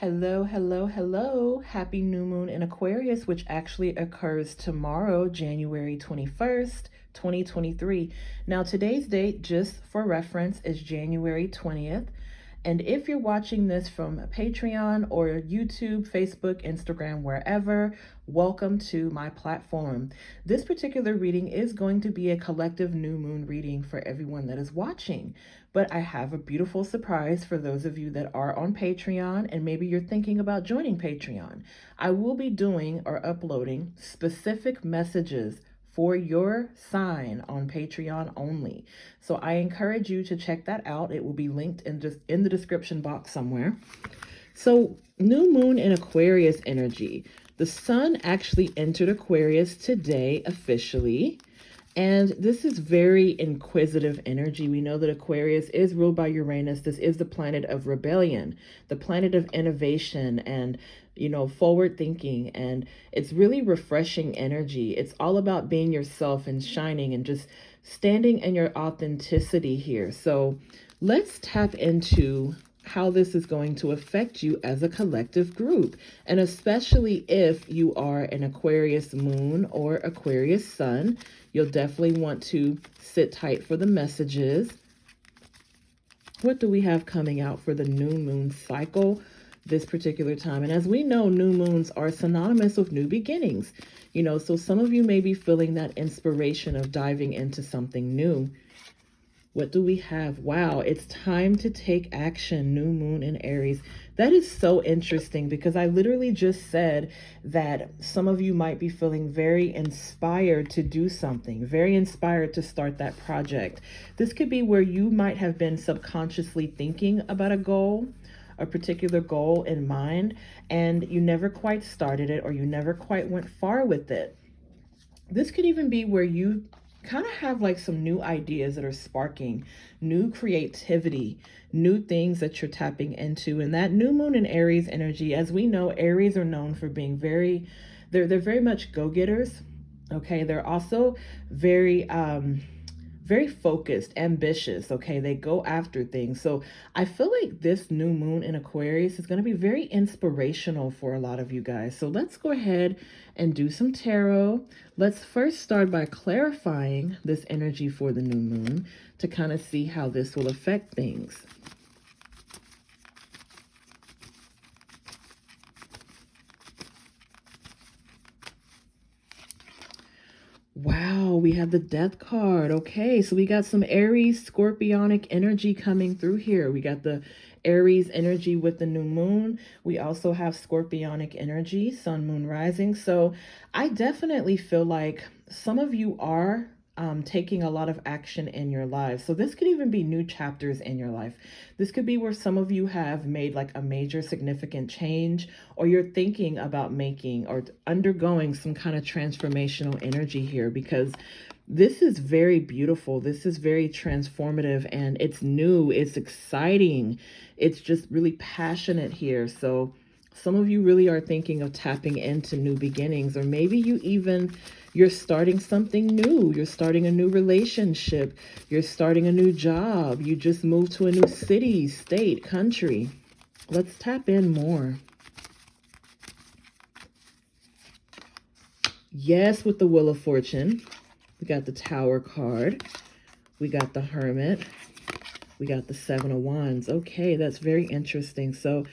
Hello, hello, hello. Happy new moon in Aquarius, which actually occurs tomorrow, January 21st, 2023. Now, today's date, just for reference, is January 20th. And if you're watching this from Patreon or YouTube, Facebook, Instagram, wherever, welcome to my platform. This particular reading is going to be a collective new moon reading for everyone that is watching. But I have a beautiful surprise for those of you that are on Patreon and maybe you're thinking about joining Patreon. I will be doing or uploading specific messages for your sign on Patreon only. So I encourage you to check that out. It will be linked in the description box somewhere. So new moon in Aquarius energy. The sun actually entered Aquarius today officially. And this is very inquisitive energy. We know that Aquarius is ruled by Uranus. This is the planet of rebellion, the planet of innovation and, forward thinking. And it's really refreshing energy. It's all about being yourself and shining and just standing in your authenticity here. So let's tap into how this is going to affect you as a collective group, and especially if you are an Aquarius moon or Aquarius sun, you'll definitely want to sit tight for the messages. What do we have coming out for the new moon cycle this particular time? And as we know, new moons are synonymous with new beginnings, so some of you may be feeling that inspiration of diving into something new. What do we have? Wow, it's time to take action, new moon in Aries. That is so interesting because I literally just said that some of you might be feeling very inspired to do something, very inspired to start that project. This could be where you might have been subconsciously thinking about a goal, a particular goal in mind, and you never quite started it or you never quite went far with it. This could even be where you kind of have like some new ideas that are sparking new creativity, new things that you're tapping into. And that new moon in Aries energy, as we know, Aries are known for being they're very much go-getters. Okay, they're also very very focused, ambitious. Okay, they go after things. So I feel like this new moon in Aquarius is going to be very inspirational for a lot of you guys. So let's go ahead and do some tarot. Let's first start by clarifying this energy for the new moon to kind of see how this will affect things. Wow, we have the Death card. Okay, so we got some Aries scorpionic energy coming through here. We got the Aries energy with the new moon. We also have scorpionic energy, sun, moon, rising. So I definitely feel like some of you are taking a lot of action in your lives. So this could even be new chapters in your life. This could be where some of you have made like a major significant change, or you're thinking about making or undergoing some kind of transformational energy here, because this is very beautiful. This is very transformative, and it's new. It's exciting. It's just really passionate here. So some of you really are thinking of tapping into new beginnings, or maybe you're starting something new. You're starting a new relationship. You're starting a new job. You just moved to a new city, state, country. Let's tap in more. Yes, with the Wheel of Fortune. We got the Tower card. We got the Hermit. We got the Seven of Wands. Okay, that's very interesting. So,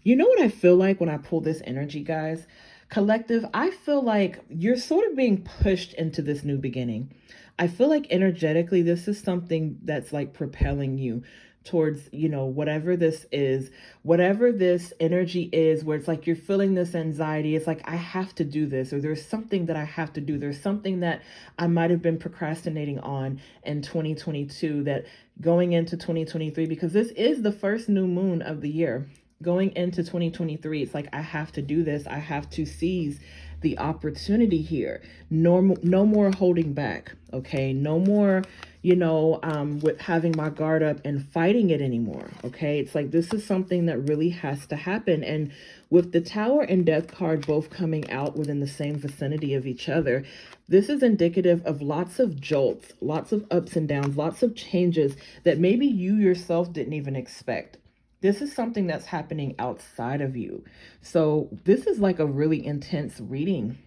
you know what I feel like when I pull this energy, guys? Collective, I feel like you're sort of being pushed into this new beginning. I feel like energetically, this is something that's like propelling you towards, whatever this is, whatever this energy is, where it's like you're feeling this anxiety. It's like, I have to do this, or there's something that I have to do. There's something that I might have been procrastinating on in 2022 that going into 2023, because this is the first new moon of the year. Going into 2023, it's like, I have to do this. I have to seize the opportunity here. No more holding back. Okay. No more, with having my guard up and fighting it anymore. Okay. It's like, this is something that really has to happen. And with the Tower and Death card both coming out within the same vicinity of each other, this is indicative of lots of jolts, lots of ups and downs, lots of changes that maybe you yourself didn't even expect. This is something that's happening outside of you. So this is like a really intense reading.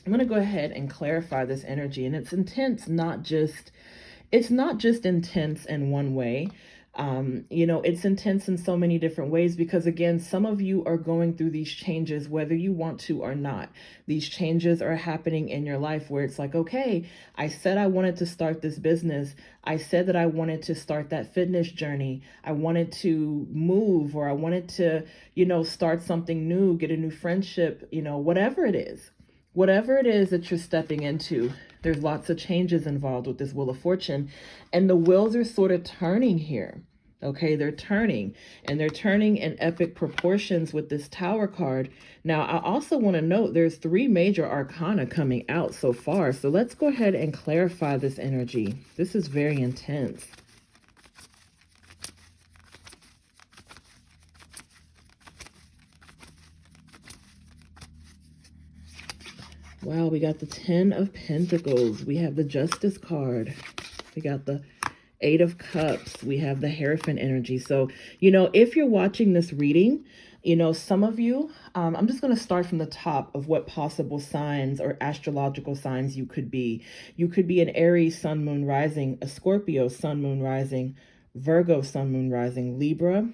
I'm going to go ahead and clarify this energy, and it's intense, it's not just intense in one way. It's intense in so many different ways because, again, some of you are going through these changes, whether you want to or not. These changes are happening in your life where it's like, okay, I said I wanted to start this business. I said that I wanted to start that fitness journey. I wanted to move, or I wanted to, start something new, get a new friendship, whatever it is. Whatever it is that you're stepping into, there's lots of changes involved with this Wheel of Fortune, and the wheels are sort of turning here. Okay, they're turning, and they're turning in epic proportions with this Tower card. Now, I also want to note there's 3 major arcana coming out so far. So let's go ahead and clarify this energy. This is very intense. Wow, we got the 10 of Pentacles. We have the Justice card. We got the 8 of Cups. We have the Hierophant energy. So, if you're watching this reading, some of you, I'm just going to start from the top of what possible signs or astrological signs you could be. You could be an Aries, Sun, Moon, Rising, a Scorpio, Sun, Moon, Rising, Virgo, Sun, Moon, Rising, Libra,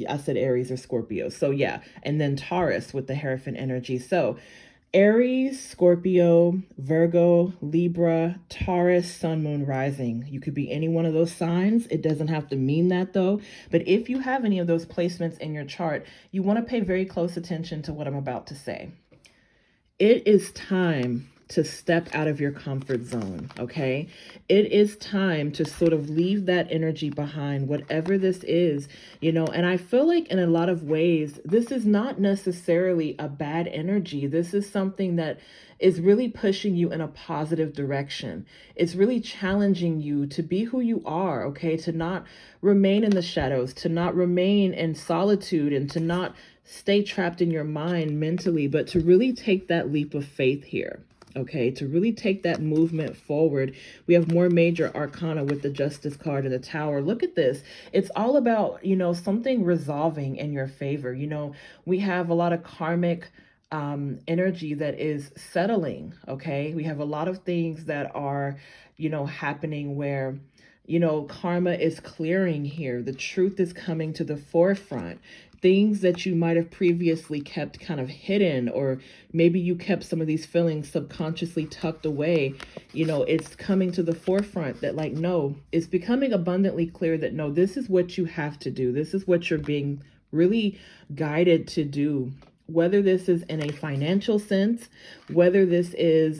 I said Aries or Scorpio. So yeah, and then Taurus with the Hierophant energy. So Aries, Scorpio, Virgo, Libra, Taurus, Sun, Moon, Rising. You could be any one of those signs. It doesn't have to mean that though. But if you have any of those placements in your chart, you want to pay very close attention to what I'm about to say. It is time to step out of your comfort zone, okay? It is time to sort of leave that energy behind, whatever this is, and I feel like in a lot of ways, this is not necessarily a bad energy. This is something that is really pushing you in a positive direction. It's really challenging you to be who you are, okay? To not remain in the shadows, to not remain in solitude, and to not stay trapped in your mind mentally, but to really take that leap of faith here. Okay, to really take that movement forward. We have more major arcana with the Justice card and the Tower. Look at this. It's all about, something resolving in your favor. We have a lot of karmic energy that is settling. Okay, we have a lot of things that are, happening where karma is clearing here. The truth is coming to the forefront. Things that you might have previously kept kind of hidden, or maybe you kept some of these feelings subconsciously tucked away, it's coming to the forefront that like, no, it's becoming abundantly clear that no, this is what you have to do. This is what you're being really guided to do. Whether this is in a financial sense, whether this is,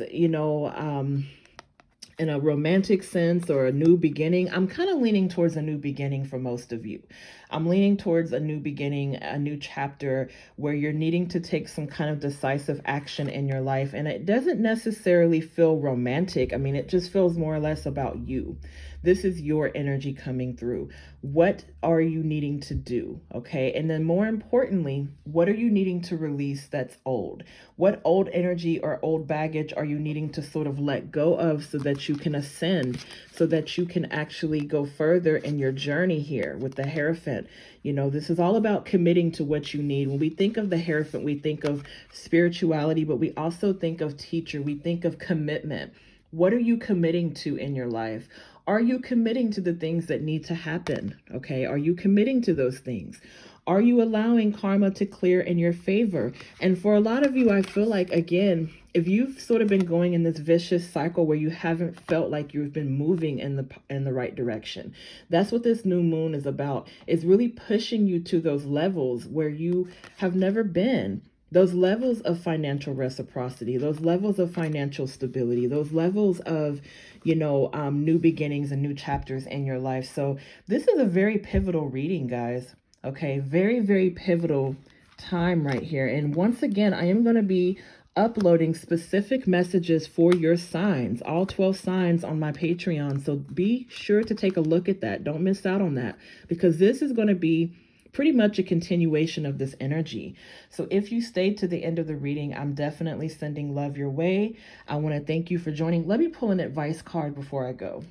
in a romantic sense or a new beginning. I'm kind of leaning towards a new beginning for most of you. I'm leaning towards a new beginning, a new chapter where you're needing to take some kind of decisive action in your life. And it doesn't necessarily feel romantic. I mean, it just feels more or less about you. This is your energy coming through. What are you needing to do? Okay. And then more importantly, what are you needing to release that's old? What old energy or old baggage are you needing to sort of let go of so that you can ascend, so that you can actually go further in your journey here with the Hierophant? This is all about committing to what you need. When we think of the Hierophant, we think of spirituality, but we also think of teacher. We think of commitment. What are you committing to in your life? Are you committing to the things that need to happen? Okay. Are you committing to those things? Are you allowing karma to clear in your favor? And for a lot of you, I feel like, again, if you've sort of been going in this vicious cycle where you haven't felt like you've been moving in the right direction, that's what this new moon is about. It's really pushing you to those levels where you have never been. Those levels of financial reciprocity, those levels of financial stability, those levels of, new beginnings and new chapters in your life. So this is a very pivotal reading, guys. Okay, very, very pivotal time right here. And once again, I am going to be uploading specific messages for your signs, all 12 signs on my Patreon. So be sure to take a look at that. Don't miss out on that, because this is going to be pretty much a continuation of this energy. So if you stayed to the end of the reading, I'm definitely sending love your way. I want to thank you for joining. Let me pull an advice card before I go.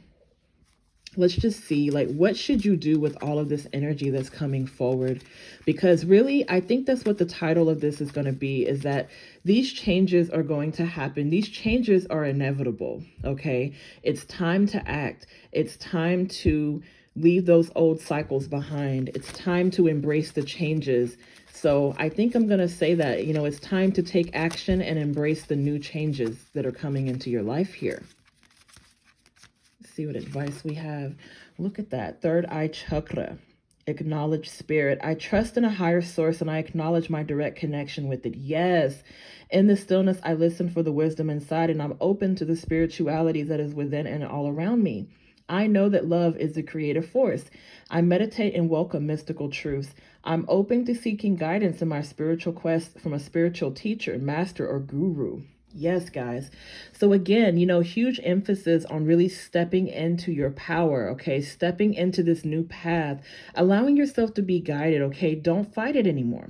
let's just see, like, what should you do with all of this energy that's coming forward? Because really, I think that's what the title of this is going to be, is that these changes are going to happen. These changes are inevitable. Okay. It's time to act. It's time to leave those old cycles behind. It's time to embrace the changes. So I think I'm going to say that, you know, it's time to take action and embrace the new changes that are coming into your life here. See what advice we have. Look at that. Third eye chakra. Acknowledge spirit. I trust in a higher source and I acknowledge my direct connection with it. Yes. In the stillness, I listen for the wisdom inside and I'm open to the spirituality that is within and all around me. I know that love is the creative force. I meditate and welcome mystical truths. I'm open to seeking guidance in my spiritual quest from a spiritual teacher, master, or guru. Yes, guys. So again, you know, huge emphasis on really stepping into your power, okay? Stepping into this new path, allowing yourself to be guided, okay? Don't fight it anymore.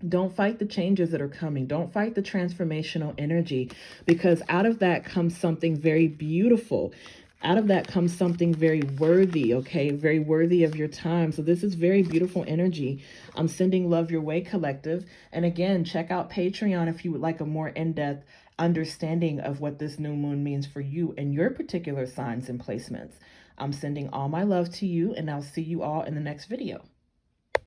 Don't fight the changes that are coming. Don't fight the transformational energy, because out of that comes something very beautiful. Out of that comes something very worthy, okay? Very worthy of your time. So this is very beautiful energy. I'm sending love your way, collective. And again, check out Patreon if you would like a more in-depth understanding of what this new moon means for you and your particular signs and placements. I'm sending all my love to you, and I'll see you all in the next video.